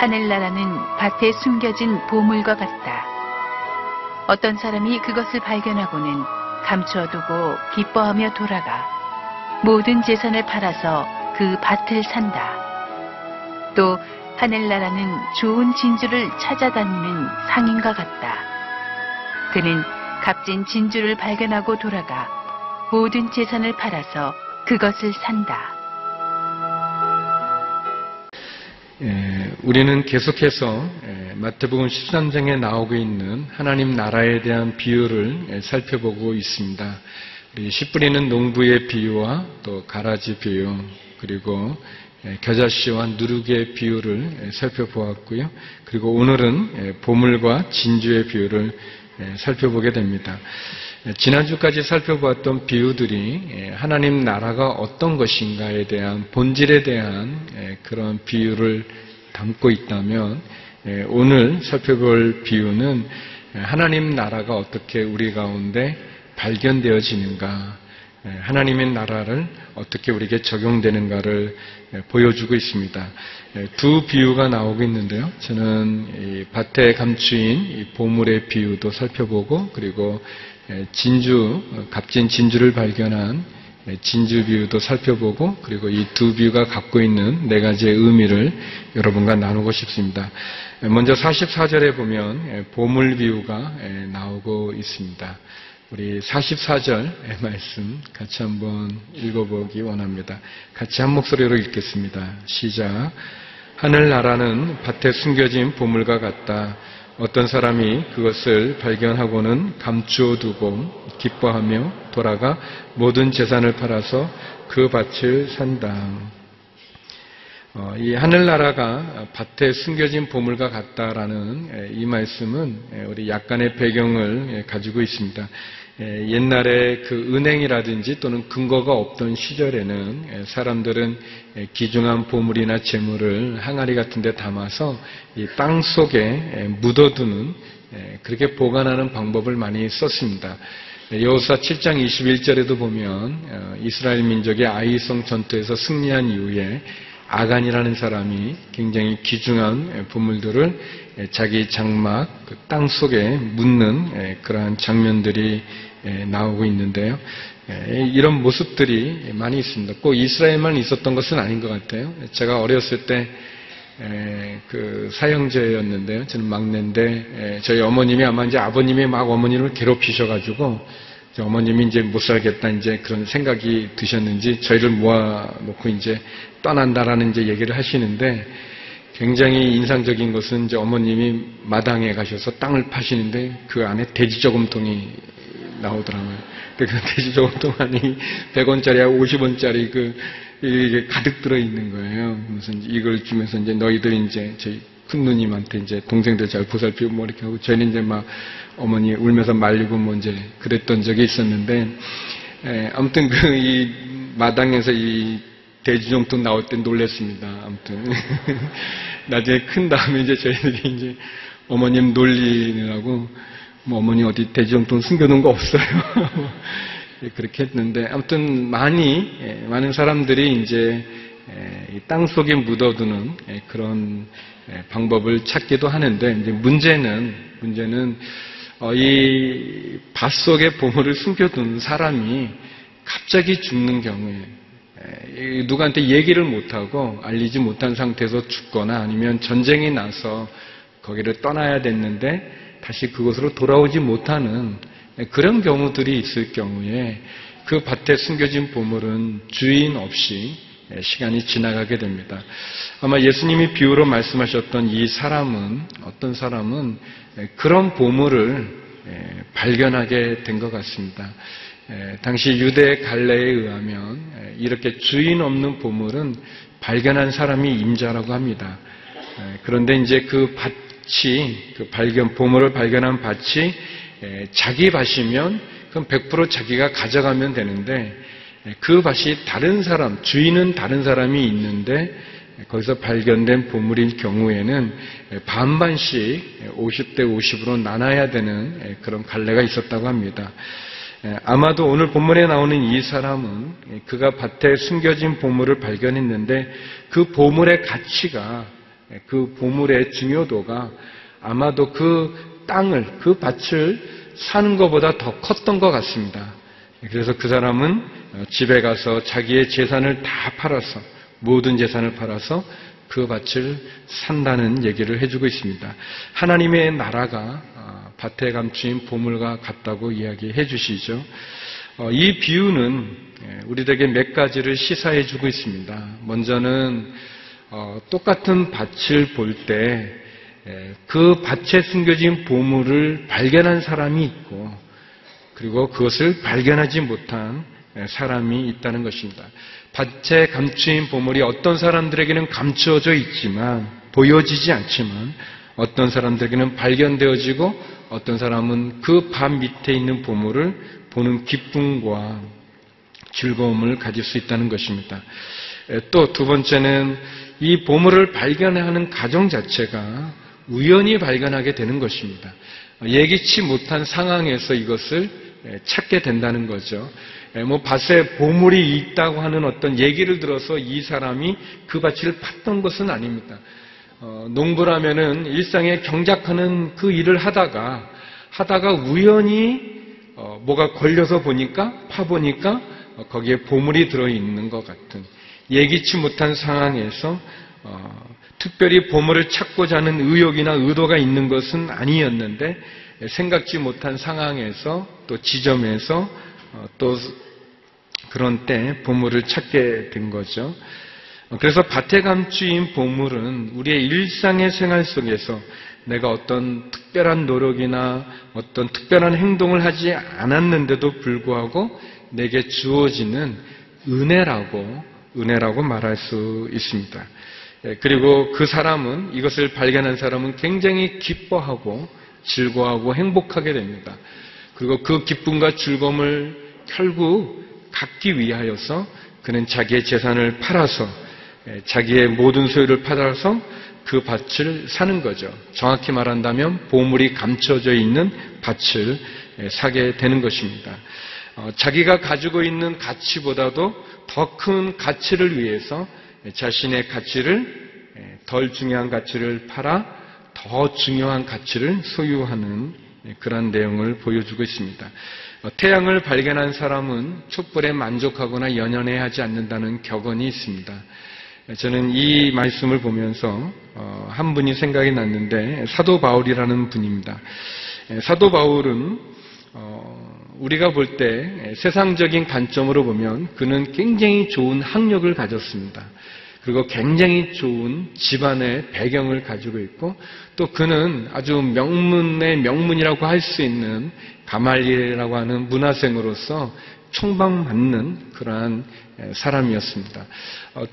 하늘나라는 밭에 숨겨진 보물과 같다. 어떤 사람이 그것을 발견하고는 감추어두고 기뻐하며 돌아가 모든 재산을 팔아서 그 밭을 산다. 또 하늘나라는 좋은 진주를 찾아다니는 상인과 같다. 그는 값진 진주를 발견하고 돌아가 모든 재산을 팔아서 그것을 산다. 우리는 계속해서 마태복음 13장에 나오고 있는 하나님 나라에 대한 비유를 살펴보고 있습니다. 우리 씨 뿌리는 농부의 비유와 또 가라지 비유, 그리고 겨자씨와 누룩의 비유를 살펴보았고요. 그리고 오늘은 보물과 진주의 비유를 살펴보게 됩니다. 지난주까지 살펴보았던 비유들이 하나님 나라가 어떤 것인가에 대한 본질에 대한 그런 비유를 담고 있다면, 오늘 살펴볼 비유는 하나님 나라가 어떻게 우리 가운데 발견되어지는가, 하나님의 나라를 어떻게 우리에게 적용되는가를 보여주고 있습니다. 두 비유가 나오고 있는데요. 저는 이 밭에 감추인 이 보물의 비유도 살펴보고, 그리고 값진 진주를 발견한 진주 비유도 살펴보고, 그리고 이 두 비유가 갖고 있는 네 가지의 의미를 여러분과 나누고 싶습니다. 먼저 44절에 보면 보물 비유가 나오고 있습니다. 우리 44절 말씀 같이 한번 읽어보기 원합니다. 같이 한 목소리로 읽겠습니다. 시작. 하늘나라는 밭에 숨겨진 보물과 같다. 어떤 사람이 그것을 발견하고는 감추어두고 기뻐하며 돌아가 모든 재산을 팔아서 그 밭을 산다. 이 하늘나라가 밭에 숨겨진 보물과 같다라는 이 말씀은 우리 약간의 배경을 가지고 있습니다. 옛날에 그 은행이라든지 또는 근거가 없던 시절에는 사람들은 귀중한 보물이나 재물을 항아리 같은 데 담아서 이 땅 속에 묻어두는, 그렇게 보관하는 방법을 많이 썼습니다. 여호수아 7장 21절에도 보면 이스라엘 민족이 아이성 전투에서 승리한 이후에 아간이라는 사람이 굉장히 귀중한 보물들을 자기 장막 그 땅 속에 묻는 그러한 장면들이 나오고 있는데요. 이런 모습들이 많이 있습니다. 꼭 이스라엘만 있었던 것은 아닌 것 같아요. 제가 어렸을 때 그 사형제였는데요. 저는 막내인데 저희 어머님이 아마 이제 아버님이 막 어머님을 괴롭히셔가지고 어머님이 이제 못 살겠다 이제 그런 생각이 드셨는지 저희를 모아놓고 이제 떠난다라는 이제 얘기를 하시는데, 굉장히 인상적인 것은 이제 어머님이 마당에 가셔서 땅을 파시는데 그 안에 돼지 저금통이 나오더라고요. 그 돼지 저금통 안에 100원짜리하고 50원짜리 이게 가득 들어있는 거예요. 그래서 이걸 주면서 이제 너희들 이제 저희 큰 누님한테 이제 동생들 잘 보살피고 뭐 이렇게 하고, 저희는 이제 막 어머니 울면서 말리고 뭐 이제 그랬던 적이 있었는데, 아무튼 이 마당에서 이 돼지정통 나올 때 놀랬습니다. 아무튼 나중에 큰 다음에 이제 저희들이 이제 어머님 놀리느라고 뭐 어머니 어디 돼지정통 숨겨놓은 거 없어요. 그렇게 했는데, 아무튼 많은 사람들이 이제 땅 속에 묻어두는 그런 방법을 찾기도 하는데, 이제 문제는 이 밭 속에 보물을 숨겨둔 사람이 갑자기 죽는 경우에 누구한테 얘기를 못하고 알리지 못한 상태에서 죽거나 아니면 전쟁이 나서 거기를 떠나야 됐는데 다시 그곳으로 돌아오지 못하는 그런 경우들이 있을 경우에 그 밭에 숨겨진 보물은 주인 없이 시간이 지나가게 됩니다. 아마 예수님이 비유로 말씀하셨던 이 사람은, 어떤 사람은 그런 보물을 발견하게 된 것 같습니다. 당시 유대 갈래에 의하면 이렇게 주인 없는 보물은 발견한 사람이 임자라고 합니다. 그런데 이제 그 밭이, 보물을 발견한 밭이 자기 밭이면 그럼 100% 자기가 가져가면 되는데, 그 밭이 다른 사람, 주인은 다른 사람이 있는데 거기서 발견된 보물일 경우에는 반반씩 50대 50으로 나눠야 되는 그런 갈래가 있었다고 합니다. 아마도 오늘 본문에 나오는 이 사람은 그가 밭에 숨겨진 보물을 발견했는데 그 보물의 가치가 그 보물의 중요도가 아마도 그 땅을, 그 밭을 사는 것보다 더 컸던 것 같습니다. 그래서 그 사람은 집에 가서 자기의 재산을 다 팔아서, 모든 재산을 팔아서 그 밭을 산다는 얘기를 해주고 있습니다. 하나님의 나라가 밭에 감추인 보물과 같다고 이야기해 주시죠. 이 비유는 우리에게 몇 가지를 시사해 주고 있습니다. 먼저는 똑같은 밭을 볼 때 그 밭에 숨겨진 보물을 발견한 사람이 있고, 그리고 그것을 발견하지 못한 사람이 있다는 것입니다. 밭에 감추인 보물이 어떤 사람들에게는 감추어져 있지만, 보여지지 않지만, 어떤 사람들에게는 발견되어지고, 어떤 사람은 그 밭 밑에 있는 보물을 보는 기쁨과 즐거움을 가질 수 있다는 것입니다. 또 두 번째는 이 보물을 발견하는 과정 자체가 우연히 발견하게 되는 것입니다. 예기치 못한 상황에서 이것을 찾게 된다는 거죠. 밭에 보물이 있다고 하는 어떤 얘기를 들어서 이 사람이 그 밭을 팠던 것은 아닙니다. 농부라면은 일상에 경작하는 그 일을 하다가 우연히 뭐가 걸려서 파보니까 거기에 보물이 들어있는 것 같은, 예기치 못한 상황에서 특별히 보물을 찾고자 하는 의욕이나 의도가 있는 것은 아니었는데, 생각지 못한 상황에서 또 지점에서 또 그런 때 보물을 찾게 된 거죠. 그래서 밭에 감추인 보물은 우리의 일상의 생활 속에서 내가 어떤 특별한 노력이나 어떤 특별한 행동을 하지 않았는데도 불구하고 내게 주어지는 은혜라고 말할 수 있습니다. 그리고 그 사람은, 이것을 발견한 사람은 굉장히 기뻐하고 즐거워하고 행복하게 됩니다. 그리고 그 기쁨과 즐거움을 결국 갖기 위하여서 그는 자기의 재산을 팔아서, 자기의 모든 소유를 팔아서 그 밭을 사는 거죠. 정확히 말한다면 보물이 감춰져 있는 밭을 사게 되는 것입니다. 자기가 가지고 있는 가치보다도 더 큰 가치를 위해서 자신의 가치를, 덜 중요한 가치를 팔아 더 중요한 가치를 소유하는 그런 내용을 보여주고 있습니다. 태양을 발견한 사람은 촛불에 만족하거나 연연해하지 않는다는 격언이 있습니다. 저는 이 말씀을 보면서 한 분이 생각이 났는데, 사도 바울이라는 분입니다. 사도 바울은 우리가 볼 때 세상적인 관점으로 보면 그는 굉장히 좋은 학력을 가졌습니다. 그리고 굉장히 좋은 집안의 배경을 가지고 있고, 또 그는 아주 명문의 명문이라고 할 수 있는 가말리엘이라고 하는 문화생으로서 총방받는 그러한 사람이었습니다.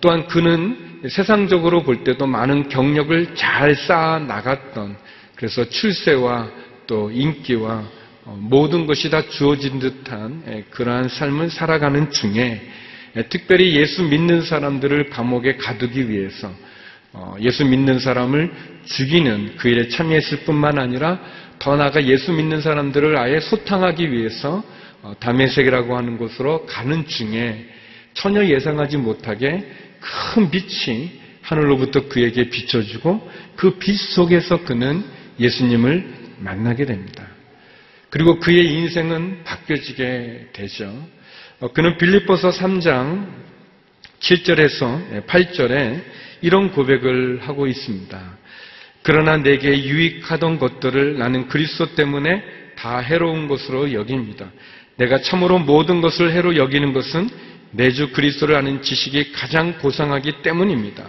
또한 그는 세상적으로 볼 때도 많은 경력을 잘 쌓아 나갔던, 그래서 출세와 또 인기와 모든 것이 다 주어진 듯한 그러한 삶을 살아가는 중에, 특별히 예수 믿는 사람들을 감옥에 가두기 위해서 예수 믿는 사람을 죽이는 그 일에 참여했을 뿐만 아니라 더 나아가 예수 믿는 사람들을 아예 소탕하기 위해서 다메섹이라고 하는 곳으로 가는 중에 전혀 예상하지 못하게 큰 빛이 하늘로부터 그에게 비춰주고, 그 빛 속에서 그는 예수님을 만나게 됩니다. 그리고 그의 인생은 바뀌어지게 되죠. 그는 빌립보서 3장 7절에서 8절에 이런 고백을 하고 있습니다. 그러나 내게 유익하던 것들을 나는 그리스도 때문에 다 해로운 것으로 여깁니다. 내가 참으로 모든 것을 해로 여기는 것은 내 주 그리스도를 아는 지식이 가장 고상하기 때문입니다.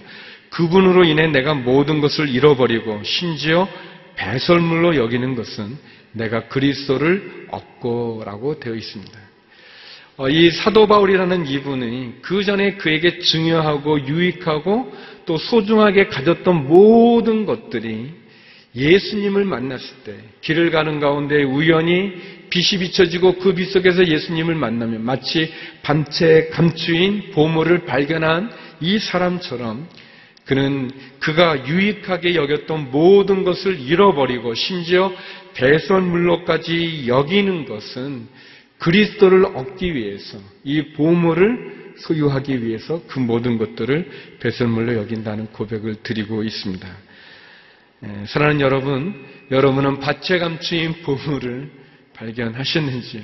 그분으로 인해 내가 모든 것을 잃어버리고 심지어 배설물로 여기는 것은 내가 그리스도를 얻고라고 되어 있습니다. 이 사도 바울이라는 이분이 그 전에 그에게 중요하고 유익하고 또 소중하게 가졌던 모든 것들이 예수님을 만났을 때, 길을 가는 가운데 우연히 빛이 비춰지고 그 빛 속에서 예수님을 만나면 마치 밤새 감추인 보물을 발견한 이 사람처럼 그는 그가 유익하게 여겼던 모든 것을 잃어버리고 심지어 배설물로까지 여기는 것은 그리스도를 얻기 위해서, 이 보물을 소유하기 위해서 그 모든 것들을 배설물로 여긴다는 고백을 드리고 있습니다. 사랑하는 여러분, 여러분은 밭에 감추인 보물을 발견하셨는지요?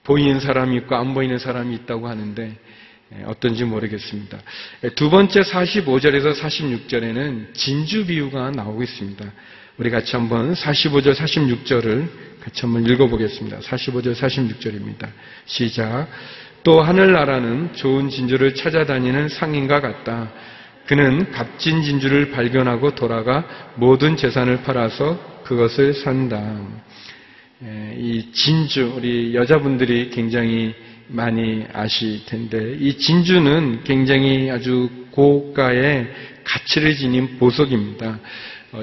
보이는 사람이 있고 안 보이는 사람이 있다고 하는데 어떤지 모르겠습니다. 두 번째 45절에서 46절에는 진주 비유가 나오고 있습니다. 우리 같이 한번 45절, 46절을 같이 한번 읽어보겠습니다. 45절, 46절입니다. 시작. 또 하늘나라는 좋은 진주를 찾아다니는 상인과 같다. 그는 값진 진주를 발견하고 돌아가 모든 재산을 팔아서 그것을 산다. 이 진주, 우리 여자분들이 굉장히 많이 아실 텐데, 이 진주는 굉장히 아주 고가의 가치를 지닌 보석입니다.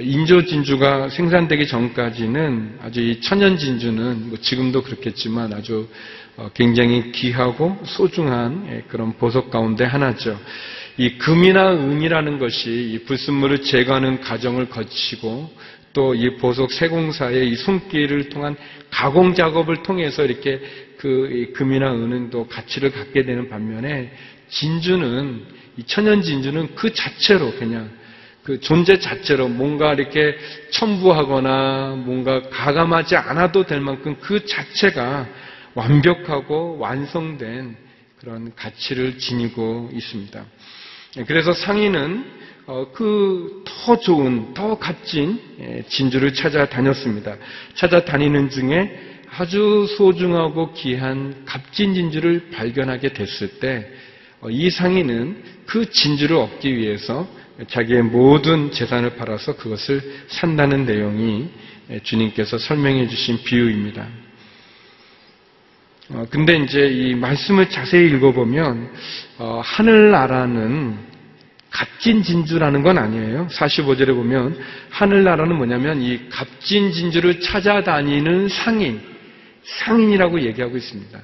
인조 진주가 생산되기 전까지는 아주 이 천연 진주는 뭐 지금도 그렇겠지만 아주 굉장히 귀하고 소중한 그런 보석 가운데 하나죠. 이 금이나 은이라는 것이 이 불순물을 제거하는 과정을 거치고 또 이 보석 세공사의 이 손길을 통한 가공 작업을 통해서 이렇게 그 금이나 은은 또 가치를 갖게 되는 반면에 진주는, 이 천연 진주는 그 자체로 그냥 그 존재 자체로 뭔가 이렇게 첨부하거나 뭔가 가감하지 않아도 될 만큼 그 자체가 완벽하고 완성된 그런 가치를 지니고 있습니다. 그래서 상인은 그 더 좋은, 더 값진 진주를 찾아다녔습니다. 찾아다니는 중에 아주 소중하고 귀한 값진 진주를 발견하게 됐을 때 이 상인은 그 진주를 얻기 위해서 자기의 모든 재산을 팔아서 그것을 산다는 내용이 주님께서 설명해 주신 비유입니다. 근데 이제 이 말씀을 자세히 읽어보면 하늘나라는 값진 진주라는 건 아니에요. 45절에 보면 하늘나라는 뭐냐면 이 값진 진주를 찾아다니는 상인이라고 얘기하고 있습니다.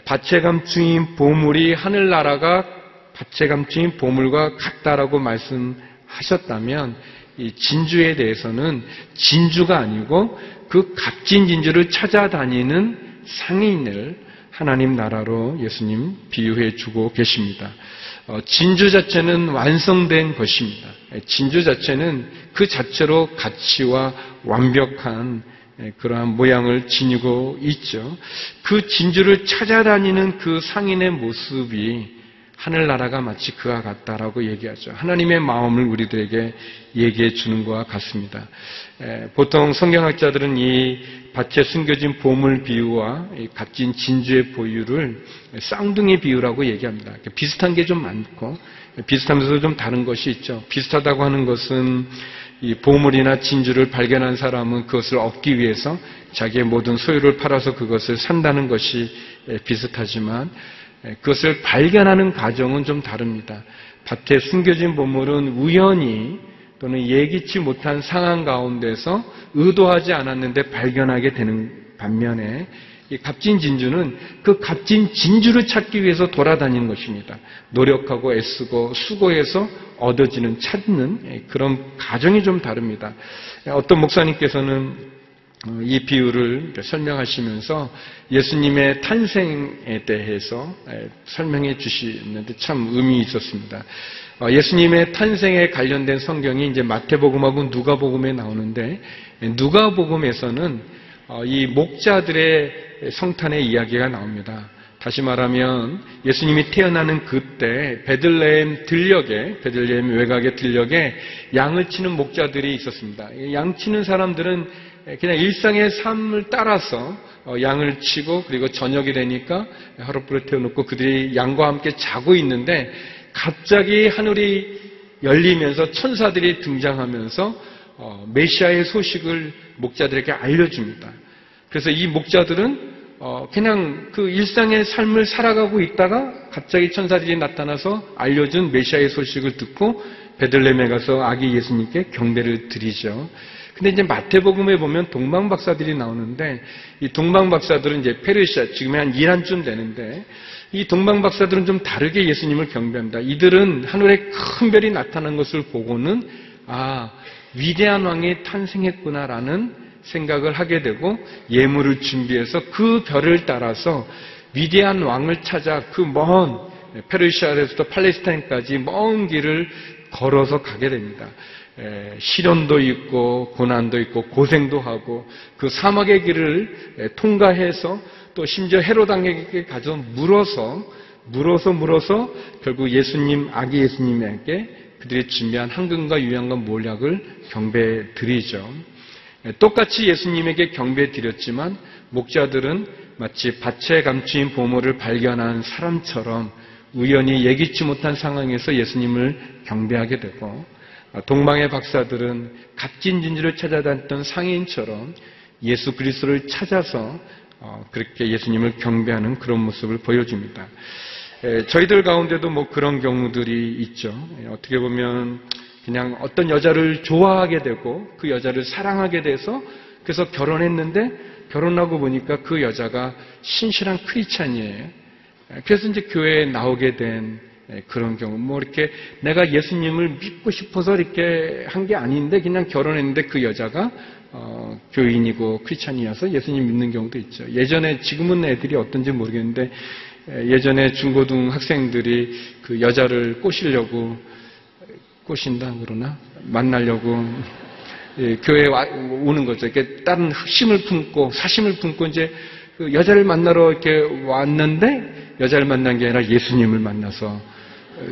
밭에 감추인 보물이 하늘나라가 밭에 감추인 보물과 같다라고 말씀하셨다면 이 진주에 대해서는 진주가 아니고 그 값진 진주를 찾아다니는 상인을 하나님 나라로 예수님 비유해 주고 계십니다. 진주 자체는 완성된 것입니다. 진주 자체는 그 자체로 가치와 완벽한 그러한 모양을 지니고 있죠. 그 진주를 찾아다니는 그 상인의 모습이 하늘나라가 마치 그와 같다라고 얘기하죠. 하나님의 마음을 우리들에게 얘기해 주는 것과 같습니다. 보통 성경학자들은 이 밭에 숨겨진 보물 비유와 이 값진 진주의 보유를 쌍둥이 비유라고 얘기합니다. 비슷한 게 좀 많고 비슷하면서도 좀 다른 것이 있죠. 비슷하다고 하는 것은 이 보물이나 진주를 발견한 사람은 그것을 얻기 위해서 자기의 모든 소유를 팔아서 그것을 산다는 것이 비슷하지만 그것을 발견하는 과정은 좀 다릅니다. 밭에 숨겨진 보물은 우연히 또는 예기치 못한 상황 가운데서 의도하지 않았는데 발견하게 되는 반면에 이 값진 진주는 그 값진 진주를 찾기 위해서 돌아다니는 것입니다. 노력하고 애쓰고 수고해서 얻어지는, 찾는 그런 과정이 좀 다릅니다. 어떤 목사님께서는 이 비유를 설명하시면서 예수님의 탄생에 대해서 설명해 주시는데 참 의미 있었습니다. 예수님의 탄생에 관련된 성경이 이제 마태복음하고 누가복음에 나오는데 누가복음에서는 이 목자들의 성탄의 이야기가 나옵니다. 다시 말하면 예수님이 태어나는 그때 베들레헴 외곽의 들녘에 양을 치는 목자들이 있었습니다. 양 치는 사람들은 그냥 일상의 삶을 따라서 양을 치고 그리고 저녁이 되니까 하룻불을 태워놓고 그들이 양과 함께 자고 있는데 갑자기 하늘이 열리면서 천사들이 등장하면서 메시아의 소식을 목자들에게 알려줍니다. 그래서 이 목자들은 그냥 그 일상의 삶을 살아가고 있다가 갑자기 천사들이 나타나서 알려준 메시아의 소식을 듣고 베들레헴에 가서 아기 예수님께 경배를 드리죠. 근데 이제 마태복음에 보면 동방박사들이 나오는데 이 동방박사들은 이제 페르시아, 지금이 한 이란쯤 되는데 이 동방박사들은 좀 다르게 예수님을 경배합니다. 이들은 하늘에 큰 별이 나타난 것을 보고는 위대한 왕이 탄생했구나라는 생각을 하게 되고 예물을 준비해서 그 별을 따라서 위대한 왕을 찾아 그 먼 페르시아에서부터 팔레스타인까지 먼 길을 걸어서 가게 됩니다. 시련도 있고 고난도 있고 고생도 하고 그 사막의 길을 통과해서 또 심지어 헤롯왕에게 가서 물어서 결국 예수님, 아기 예수님에게 그들이 준비한 황금과 유향과 몰약을 경배해 드리죠. 똑같이 예수님에게 경배 드렸지만 목자들은 마치 밭에 감추인 보물을 발견한 사람처럼 우연히 예기치 못한 상황에서 예수님을 경배하게 되고, 동방의 박사들은 값진 진주를 찾아다녔던 상인처럼 예수 그리스도를 찾아서 그렇게 예수님을 경배하는 그런 모습을 보여줍니다. 저희들 가운데도 뭐 그런 경우들이 있죠. 어떻게 보면 그냥 어떤 여자를 좋아하게 되고 그 여자를 사랑하게 돼서 그래서 결혼했는데 결혼하고 보니까 그 여자가 신실한 크리스찬이에요. 그래서 이제 교회에 나오게 된 그런 경우, 뭐 이렇게 내가 예수님을 믿고 싶어서 이렇게 한 게 아닌데 그냥 결혼했는데 그 여자가 교인이고 크리스찬이어서 예수님 믿는 경우도 있죠. 예전에, 지금은 애들이 어떤지 모르겠는데 예전에 중고등 학생들이 그 여자를 꼬신다 그러나 만나려고 교회에 오는 거죠. 이렇게 다른 사심을 품고 이제 그 여자를 만나러 이렇게 왔는데 여자를 만난 게 아니라 예수님을 만나서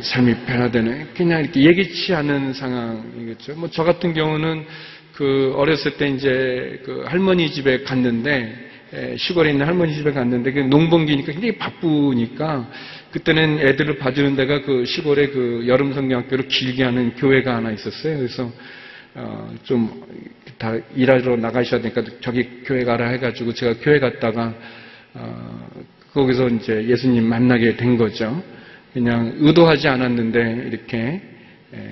삶이 변화되는, 그냥 이렇게 예기치 않은 상황이겠죠. 뭐 저 같은 경우는 그 어렸을 때 이제 그 할머니 집에 갔는데, 시골에 있는 할머니 집에 갔는데 그 농번기니까 굉장히 바쁘니까 그때는 애들을 봐주는 데가 그 시골에 그 여름 성경학교를 길게 하는 교회가 하나 있었어요. 그래서 좀 다 일하러 나가셔야 되니까 저기 교회 가라 해가지고 제가 교회 갔다가 거기서 이제 예수님 만나게 된 거죠. 그냥 의도하지 않았는데 이렇게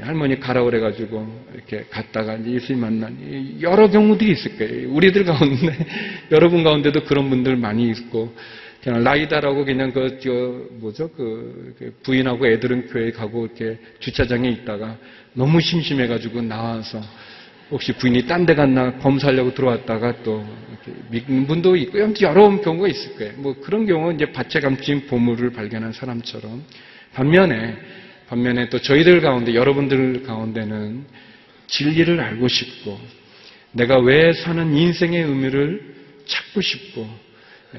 할머니 가라 그래가지고 이렇게 갔다가 예수님 만난 여러 경우들이 있을 거예요. 우리들 가운데 여러분 가운데도 그런 분들 많이 있고, 그냥 라이다라고 그냥 부인하고 애들은 교회 가고 이렇게 주차장에 있다가 너무 심심해가지고 나와서 혹시 부인이 딴 데 갔나 검사하려고 들어왔다가 또 이렇게 믿는 분도 있고 여러 경우가 있을 거예요. 뭐 그런 경우는 이제 밭에 감춘 보물을 발견한 사람처럼, 반면에 또 저희들 가운데, 여러분들 가운데는 진리를 알고 싶고 내가 왜 사는 인생의 의미를 찾고 싶고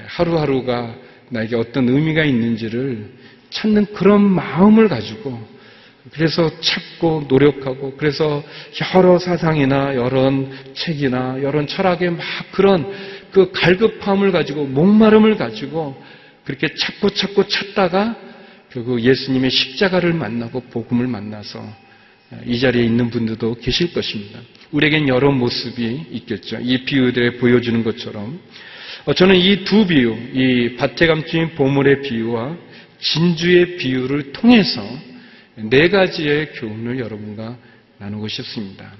하루하루가 나에게 어떤 의미가 있는지를 찾는 그런 마음을 가지고, 그래서 찾고 노력하고, 그래서 여러 사상이나 여러 책이나 여러 철학의 막 그런 그 갈급함을 가지고, 목마름을 가지고 그렇게 찾다가 결국 예수님의 십자가를 만나고 복음을 만나서 이 자리에 있는 분들도 계실 것입니다. 우리에겐 여러 모습이 있겠죠. 이 비유들에 보여주는 것처럼 저는 이 두 비유, 이 밭에 감춘 보물의 비유와 진주의 비유를 통해서 네 가지의 교훈을 여러분과 나누고 싶습니다.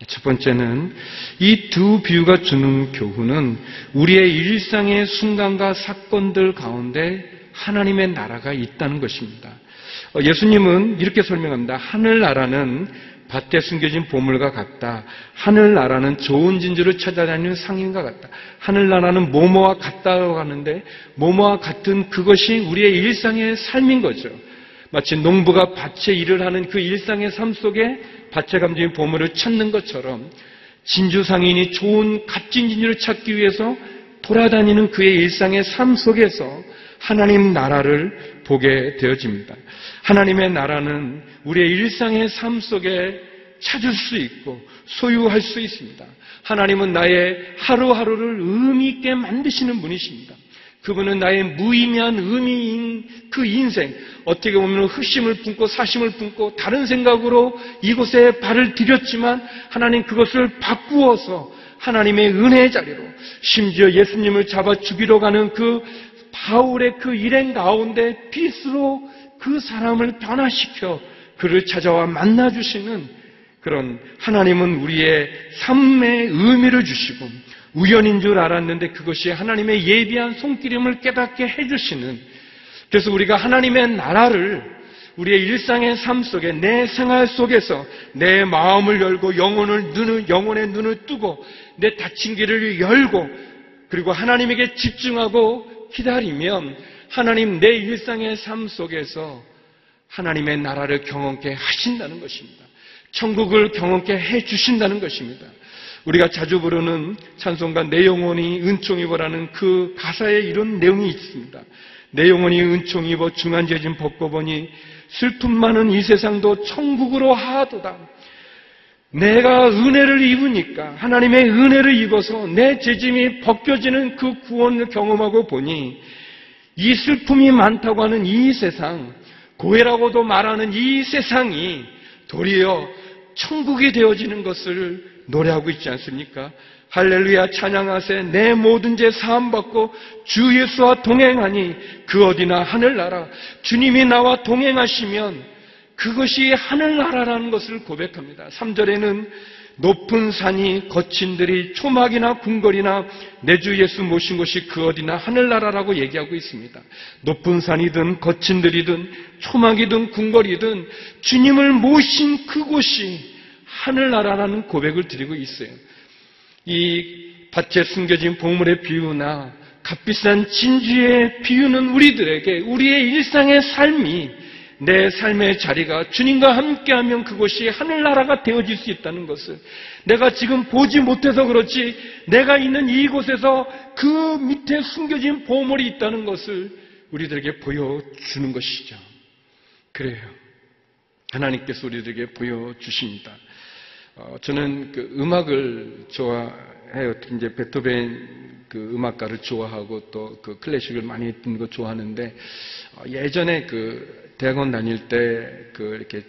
첫 번째는 이 두 비유가 주는 교훈은 우리의 일상의 순간과 사건들 가운데 하나님의 나라가 있다는 것입니다. 예수님은 이렇게 설명합니다. 하늘나라는 밭에 숨겨진 보물과 같다. 하늘나라는 좋은 진주를 찾아다니는 상인과 같다. 하늘나라는 뭐뭐와 같다고 하는데 뭐뭐와 같은 그것이 우리의 일상의 삶인 거죠. 마치 농부가 밭에 일을 하는 그 일상의 삶 속에 밭에 감진 보물을 찾는 것처럼 진주 상인이 좋은 값진 진주를 찾기 위해서 돌아다니는 그의 일상의 삶 속에서 하나님 나라를 보게 되어집니다. 하나님의 나라는 우리의 일상의 삶 속에 찾을 수 있고 소유할 수 있습니다. 하나님은 나의 하루하루를 의미 있게 만드시는 분이십니다. 그분은 나의 무의미한 의미인 그 인생, 어떻게 보면 흑심을 품고 사심을 품고 다른 생각으로 이곳에 발을 디뎠지만 하나님 그것을 바꾸어서 하나님의 은혜의 자리로, 심지어 예수님을 잡아 죽이러 가는 그 바울의 그 일행 가운데 빛으로 그 사람을 변화시켜 그를 찾아와 만나주시는 그런, 하나님은 우리의 삶의 의미를 주시고 우연인 줄 알았는데 그것이 하나님의 예비한 손길임을 깨닫게 해주시는, 그래서 우리가 하나님의 나라를 우리의 일상의 삶 속에, 내 생활 속에서 내 마음을 열고 영혼의 눈을 뜨고 내 닫힌 길을 열고 그리고 하나님에게 집중하고 기다리면 하나님 내 일상의 삶 속에서 하나님의 나라를 경험케 하신다는 것입니다. 천국을 경험케 해주신다는 것입니다. 우리가 자주 부르는 찬송가 내 영혼이 은총 입어라는 그 가사에 이런 내용이 있습니다. 내 영혼이 은총 입어 중한죄짐 벗고 보니 슬픔 많은 이 세상도 천국으로 하도다. 내가 은혜를 입으니까, 하나님의 은혜를 입어서 내 죄짐이 벗겨지는 그 구원을 경험하고 보니 이 슬픔이 많다고 하는 이 세상, 고해라고도 말하는 이 세상이 도리어 천국이 되어지는 것을 노래하고 있지 않습니까? 할렐루야 찬양하세. 내 모든 죄 사함받고 주 예수와 동행하니 그 어디나 하늘나라. 주님이 나와 동행하시면 그것이 하늘나라라는 것을 고백합니다. 3절에는 높은 산이 거친들이 초막이나 궁궐이나 내 주 예수 모신 곳이 그 어디나 하늘나라라고 얘기하고 있습니다. 높은 산이든 거친들이든 초막이든 궁궐이든 주님을 모신 그곳이 하늘나라라는 고백을 드리고 있어요. 이 밭에 숨겨진 보물의 비유나 값비싼 진주의 비유는 우리들에게 우리의 일상의 삶이, 내 삶의 자리가 주님과 함께하면 그곳이 하늘나라가 되어질 수 있다는 것을, 내가 지금 보지 못해서 그렇지 내가 있는 이곳에서 그 밑에 숨겨진 보물이 있다는 것을 우리들에게 보여주는 것이죠. 그래요. 하나님께서 우리들에게 보여주십니다. 저는 그 음악을 좋아해요. 이제 베토벤 그 음악가를 좋아하고 또 그 클래식을 많이 듣는 거 좋아하는데, 예전에 그 대학원 다닐 때 그 이렇게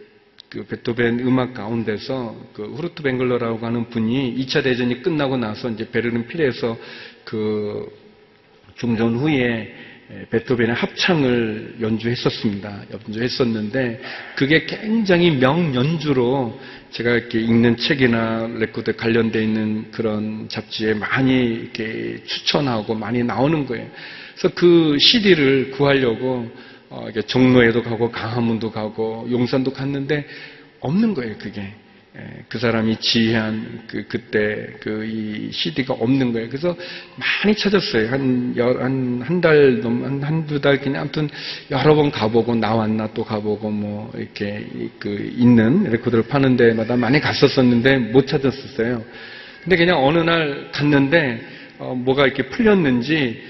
그 베토벤 음악 가운데서 그 후르트 뱅글러라고 하는 분이 2차 대전이 끝나고 나서 이제 베르린 필에서 그 중전 후에 베토벤의 합창을 연주했었는데 그게 굉장히 명연주로 제가 이렇게 읽는 책이나 레코드에 관련되어 있는 그런 잡지에 많이 이렇게 추천하고 많이 나오는 거예요. 그래서 그 CD를 구하려고 종로에도 가고 강화문도 가고 용산도 갔는데 없는 거예요, 그게. 그 사람이 지휘한 그때 이 CD가 없는 거예요. 그래서 많이 찾았어요. 한두 달 그냥 아무튼 여러 번 가보고 나왔나 또 가보고 뭐 이렇게 있는 레코드를 파는 데마다 많이 갔었었는데 못 찾았었어요. 근데 그냥 어느 날 갔는데 뭐가 이렇게 풀렸는지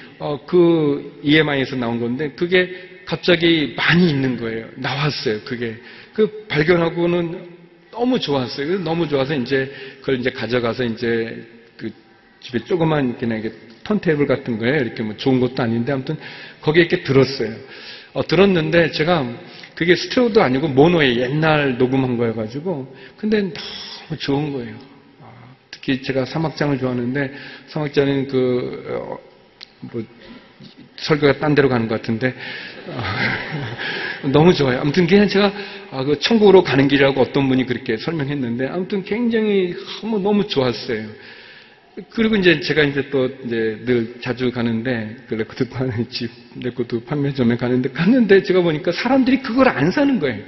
그 EMI에서 나온 건데 그게 갑자기 많이 있는 거예요. 나왔어요. 그게 그 발견하고는 너무 좋았어요. 그래서 너무 좋아서 이제 그걸 이제 가져가서 이제 그 집에 조그만 그냥 이게 턴테이블 같은 거예요. 이렇게 뭐 좋은 것도 아닌데 아무튼 거기에 이렇게 들었어요. 들었는데 제가 그게 스테레오도 아니고 모노의 옛날 녹음한 거여가지고 근데 너무 좋은 거예요. 특히 제가 사막장을 좋아하는데 사막장은 뭐 설교가 딴 데로 가는 것 같은데 너무 좋아요. 아무튼 그냥 제가 그 천국으로 가는 길이라고 어떤 분이 그렇게 설명했는데 아무튼 굉장히 너무 좋았어요. 그리고 이제 제가 이제 또 이제 늘 자주 가는데 그 레코드 파는 집 레코드 판매점에 갔는데 제가 보니까 사람들이 그걸 안 사는 거예요.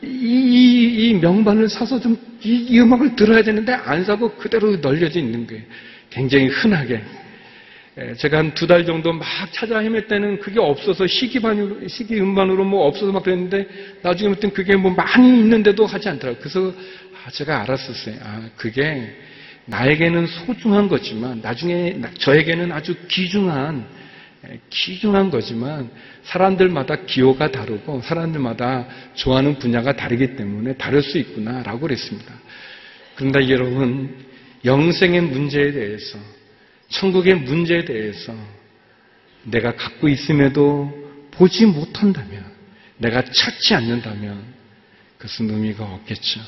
이 명반을 사서 좀 이 음악을 들어야 되는데 안 사고 그대로 널려져 있는 거예요. 굉장히 흔하게. 제가 한 2달 정도 막 찾아 헤맬 때는 그게 없어서 시기 음반으로 뭐 없어서 막 그랬는데 나중에 볼땐 그게 뭐 많이 있는데도 하지 않더라고요. 그래서 제가 알았었어요. 그게 나에게는 소중한 거지만 나중에 저에게는 아주 귀중한 거지만 사람들마다 기호가 다르고 사람들마다 좋아하는 분야가 다르기 때문에 다를 수 있구나라고 그랬습니다. 그런데 여러분, 영생의 문제에 대해서, 천국의 문제에 대해서 내가 갖고 있음에도 보지 못한다면, 내가 찾지 않는다면 그것은 의미가 없겠죠.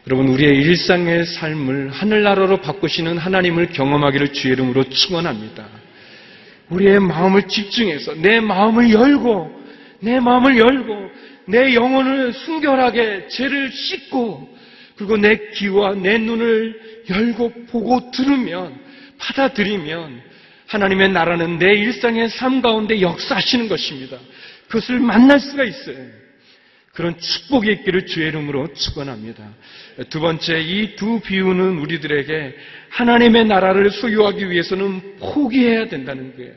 여러분, 우리의 일상의 삶을 하늘나라로 바꾸시는 하나님을 경험하기를 주의 이름으로 축원합니다. 우리의 마음을 집중해서 내 마음을 열고 내 영혼을 순결하게 죄를 씻고 그리고 내 귀와 내 눈을 열고 보고 들으면 받아들이면 하나님의 나라는 내 일상의 삶 가운데 역사하시는 것입니다. 그것을 만날 수가 있어요. 그런 축복이 있기를 주의 이름으로 축원합니다. 두 번째, 이 두 비유는 우리들에게 하나님의 나라를 소유하기 위해서는 포기해야 된다는 거예요.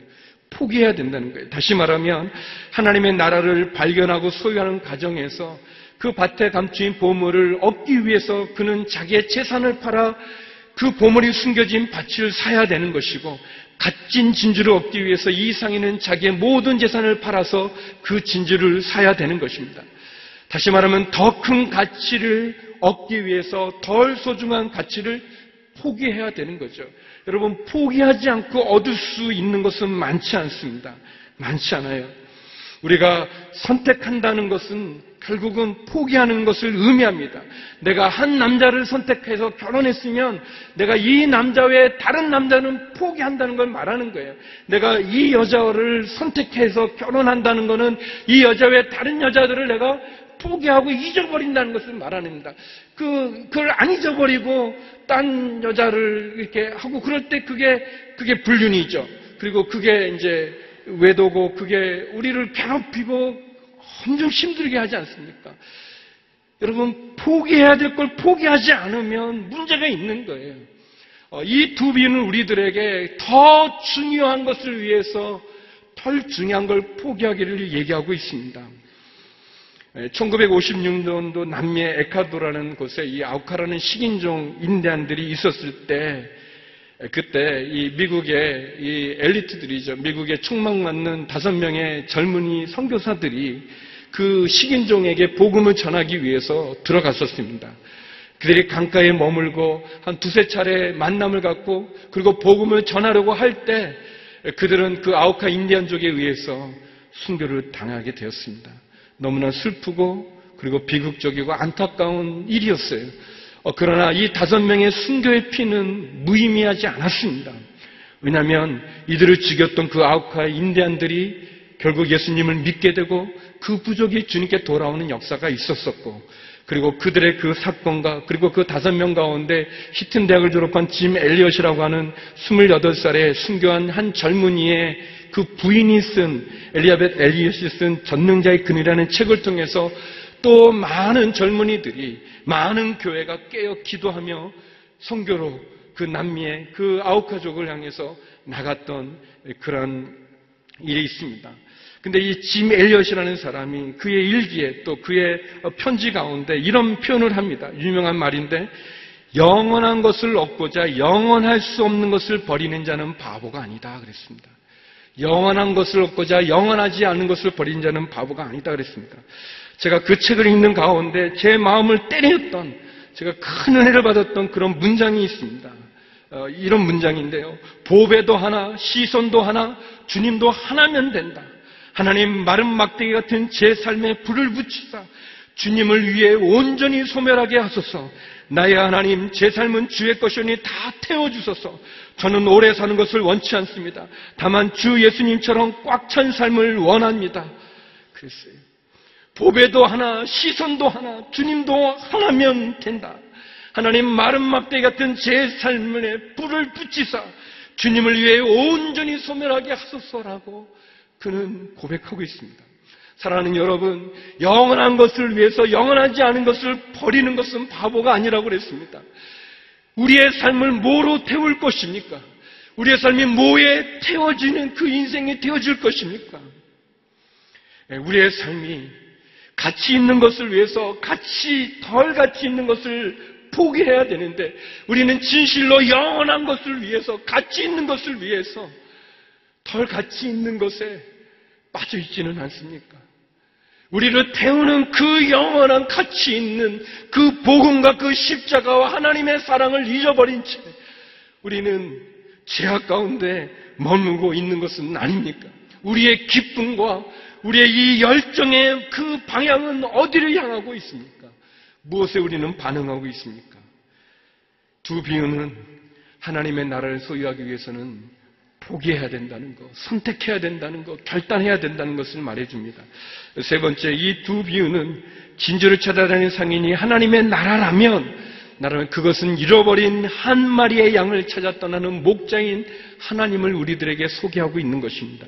포기해야 된다는 거예요. 다시 말하면 하나님의 나라를 발견하고 소유하는 과정에서 그 밭에 감추인 보물을 얻기 위해서 그는 자기의 재산을 팔아 그 보물이 숨겨진 밭을 사야 되는 것이고, 값진 진주를 얻기 위해서 이 상인은 자기의 모든 재산을 팔아서 그 진주를 사야 되는 것입니다. 다시 말하면 더 큰 가치를 얻기 위해서 덜 소중한 가치를 포기해야 되는 거죠. 여러분, 포기하지 않고 얻을 수 있는 것은 많지 않습니다. 많지 않아요. 우리가 선택한다는 것은 결국은 포기하는 것을 의미합니다. 내가 한 남자를 선택해서 결혼했으면 내가 이 남자 외에 다른 남자는 포기한다는 걸 말하는 거예요. 내가 이 여자를 선택해서 결혼한다는 것은 이 여자 외에 다른 여자들을 내가 포기하고 잊어버린다는 것을 말합니다. 그걸 안 잊어버리고 딴 여자를 이렇게 하고 그럴 때 그게 불륜이죠. 그리고 그게 이제 외도고 그게 우리를 괴롭히고 엄청 힘들게 하지 않습니까? 여러분, 포기해야 될 걸 포기하지 않으면 문제가 있는 거예요. 이 두 비유는 우리들에게 더 중요한 것을 위해서 덜 중요한 걸 포기하기를 얘기하고 있습니다. 1956년도 남미의 에콰도르라는 곳에 이 아우카라는 식인종 인디안들이 있었을 때, 그때 이 미국의 이 엘리트들이죠. 미국의 촉망받는 5명의 젊은이 선교사들이 그 식인종에게 복음을 전하기 위해서 들어갔었습니다. 그들이 강가에 머물고 한 2-3차례 만남을 갖고 그리고 복음을 전하려고 할 때 그들은 그 아우카 인디안족에 의해서 순교를 당하게 되었습니다. 너무나 슬프고 그리고 비극적이고 안타까운 일이었어요. 그러나 이 5명의 순교의 피는 무의미하지 않았습니다. 왜냐하면 이들을 죽였던 그 아우카 인디안들이 결국 예수님을 믿게 되고 그 부족이 주님께 돌아오는 역사가 있었었고, 그리고 그들의 그 사건과 그리고 그 5명 가운데 히튼 대학을 졸업한 짐 엘리엇이라고 하는 28살의 순교한 한 젊은이의 그 부인이 쓴, 엘리자벳 엘리엇이 쓴 전능자의 근이라는 책을 통해서 또 많은 젊은이들이, 많은 교회가 깨어 기도하며 선교로 그 남미의 그 아우카족을 향해서 나갔던 그런 일이 있습니다. 근데 이 짐 엘리엇이라는 사람이 그의 일기에 또 그의 편지 가운데 이런 표현을 합니다. 유명한 말인데, 영원한 것을 얻고자 영원할 수 없는 것을 버리는 자는 바보가 아니다 그랬습니다. 영원한 것을 얻고자 영원하지 않은 것을 버리는 자는 바보가 아니다 그랬습니다. 제가 그 책을 읽는 가운데 제 마음을 때렸던, 제가 큰 은혜를 받았던 그런 문장이 있습니다. 이런 문장인데요. 보배도 하나, 시선도 하나, 주님도 하나면 된다. 하나님 마른 막대기 같은 제 삶에 불을 붙이사 주님을 위해 온전히 소멸하게 하소서. 나의 하나님, 제 삶은 주의 것이오니 다 태워주소서. 저는 오래 사는 것을 원치 않습니다. 다만 주 예수님처럼 꽉 찬 삶을 원합니다. 그랬어요. 보배도 하나, 시선도 하나, 주님도 하나면 된다. 하나님 마른 막대기 같은 제 삶에 불을 붙이사 주님을 위해 온전히 소멸하게 하소서라고 그는 고백하고 있습니다. 사랑하는 여러분, 영원한 것을 위해서 영원하지 않은 것을 버리는 것은 바보가 아니라고 그랬습니다. 우리의 삶을 뭐로 태울 것입니까? 우리의 삶이 뭐에 태워지는 그 인생이 되어질 것입니까? 우리의 삶이 가치 있는 것을 위해서 덜 가치 있는 것을 포기해야 되는데, 우리는 진실로 영원한 것을 위해서, 가치 있는 것을 위해서 덜 가치 있는 것에 빠져 있지는 않습니까? 우리를 태우는 그 영원한 가치 있는 그 복음과 그 십자가와 하나님의 사랑을 잊어버린 채 우리는 죄악 가운데 머물고 있는 것은 아닙니까? 우리의 기쁨과 우리의 이 열정의 그 방향은 어디를 향하고 있습니까? 무엇에 우리는 반응하고 있습니까? 두 비유는 하나님의 나라를 소유하기 위해서는 포기해야 된다는 것, 선택해야 된다는 것, 결단해야 된다는 것을 말해줍니다. 세 번째, 이 두 비유는 진주를 찾아다니는 상인이 하나님의 나라라면 그것은 잃어버린 한 마리의 양을 찾아 떠나는 목자인 하나님을 우리들에게 소개하고 있는 것입니다.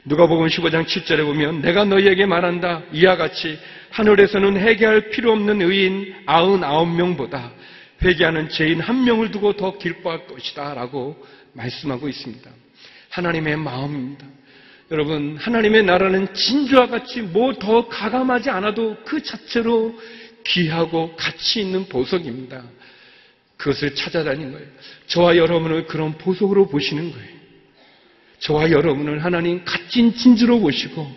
누가복음 15장 7절에 보면, 내가 너희에게 말한다, 이와 같이 하늘에서는 회개할 필요 없는 의인 99명보다 회개하는 죄인 1명을 두고 더 기뻐할 것이다 라고 말씀하고 있습니다. 하나님의 마음입니다. 여러분, 하나님의 나라는 진주와 같이 뭐 더 가감하지 않아도 그 자체로 귀하고 가치 있는 보석입니다. 그것을 찾아다니는 거예요. 저와 여러분을 그런 보석으로 보시는 거예요. 저와 여러분을 하나님 값진 진주로 보시고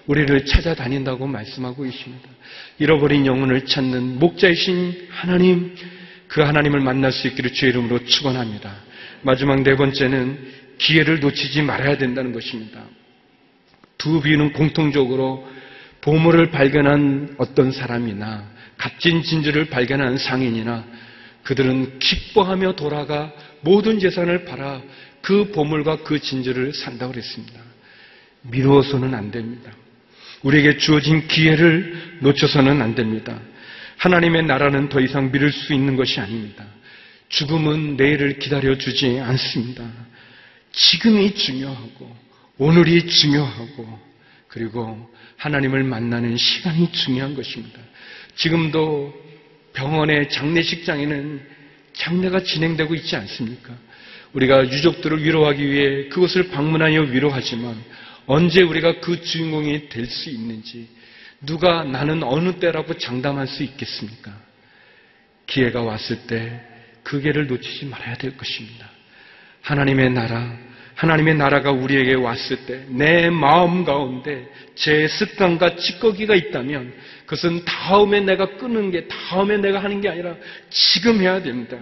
우리를 찾아다닌다고 말씀하고 계십니다. 잃어버린 영혼을 찾는 목자이신 하나님, 그 하나님을 만날 수 있기를 주의 이름으로 축원합니다. 마지막 네 번째는 기회를 놓치지 말아야 된다는 것입니다. 두 비유는 공통적으로 보물을 발견한 어떤 사람이나 값진 진주를 발견한 상인이나 그들은 기뻐하며 돌아가 모든 재산을 팔아 그 보물과 그 진주를 산다고 그랬습니다. 미루어서는 안 됩니다. 우리에게 주어진 기회를 놓쳐서는 안 됩니다. 하나님의 나라는 더 이상 미룰 수 있는 것이 아닙니다. 죽음은 내일을 기다려주지 않습니다. 지금이 중요하고 오늘이 중요하고 그리고 하나님을 만나는 시간이 중요한 것입니다. 지금도 병원의 장례식장에는 장례가 진행되고 있지 않습니까? 우리가 유족들을 위로하기 위해 그곳을 방문하여 위로하지만 언제 우리가 그 주인공이 될 수 있는지 누가 나는 어느 때라고 장담할 수 있겠습니까? 기회가 왔을 때 그 기회를 놓치지 말아야 될 것입니다. 하나님의 나라가 우리에게 왔을 때 내 마음 가운데 제 습관과 찌꺼기가 있다면 그것은 다음에 내가 끄는 게 다음에 내가 하는 게 아니라 지금 해야 됩니다.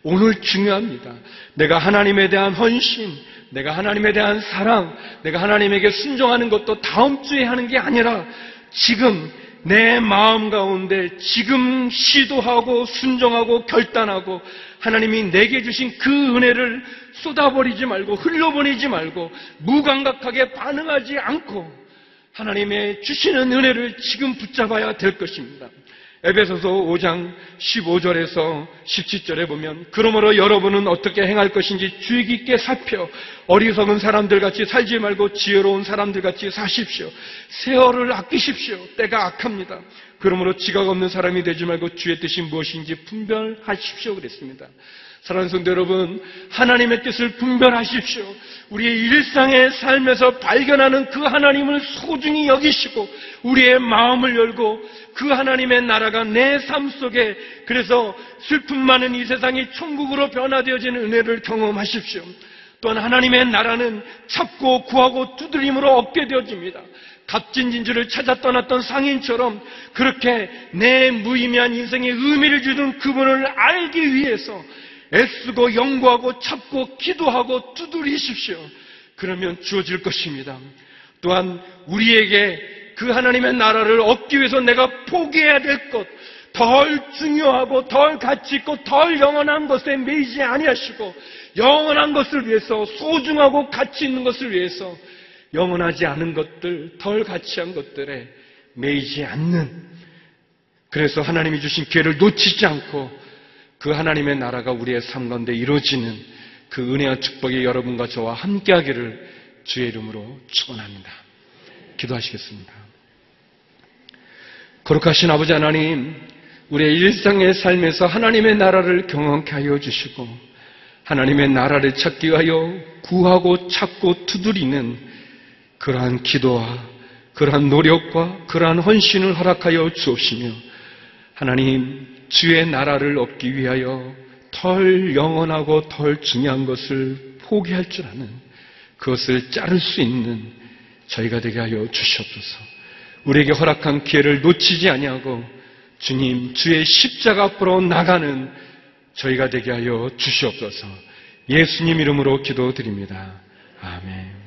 오늘 중요합니다. 내가 하나님에 대한 헌신, 내가 하나님에 대한 사랑, 내가 하나님에게 순종하는 것도 다음 주에 하는 게 아니라 지금 내 마음 가운데 지금 시도하고 순종하고 결단하고 하나님이 내게 주신 그 은혜를 쏟아버리지 말고 흘려보내지 말고 무감각하게 반응하지 않고 하나님의 주시는 은혜를 지금 붙잡아야 될 것입니다. 에베소서 5장 15절에서 17절에 보면 그러므로 여러분은 어떻게 행할 것인지 주의 깊게 살펴 어리석은 사람들같이 살지 말고 지혜로운 사람들같이 사십시오. 세월을 아끼십시오. 때가 악합니다. 그러므로 지각 없는 사람이 되지 말고 주의 뜻이 무엇인지 분별하십시오 그랬습니다. 사랑하는 성도 여러분, 하나님의 뜻을 분별하십시오. 우리의 일상의 삶에서 발견하는 그 하나님을 소중히 여기시고 우리의 마음을 열고 그 하나님의 나라가 내 삶 속에 그래서 슬픔 많은 이 세상이 천국으로 변화되어지는 은혜를 경험하십시오. 또한 하나님의 나라는 찾고 구하고 두드림으로 얻게 되어집니다. 값진 진주를 찾아 떠났던 상인처럼 그렇게 내 무의미한 인생에 의미를 주는 그분을 알기 위해서 애쓰고 연구하고 찾고 기도하고 두드리십시오. 그러면 주어질 것입니다. 또한 우리에게 그 하나님의 나라를 얻기 위해서 내가 포기해야 될 것, 덜 중요하고 덜 가치 있고 덜 영원한 것에 매이지 아니하시고 영원한 것을 위해서 소중하고 가치 있는 것을 위해서 영원하지 않은 것들, 덜 가치한 것들에 매이지 않는 그래서 하나님이 주신 기회를 놓치지 않고 그 하나님의 나라가 우리의 삶 가운데 이루어지는 그 은혜와 축복이 여러분과 저와 함께하기를 주의 이름으로 축원합니다. 기도하시겠습니다. 거룩하신 아버지 하나님, 우리의 일상의 삶에서 하나님의 나라를 경험케 하여 주시고 하나님의 나라를 찾기 위하여 구하고 찾고 두드리는 그러한 기도와 그러한 노력과 그러한 헌신을 허락하여 주옵시며 하나님, 주의 나라를 얻기 위하여 덜 영원하고 덜 중요한 것을 포기할 줄 아는 그것을 자를 수 있는 저희가 되게 하여 주시옵소서. 우리에게 허락한 기회를 놓치지 아니하고 주님, 주의 십자가 앞으로 나가는 저희가 되게 하여 주시옵소서. 예수님 이름으로 기도드립니다. 아멘.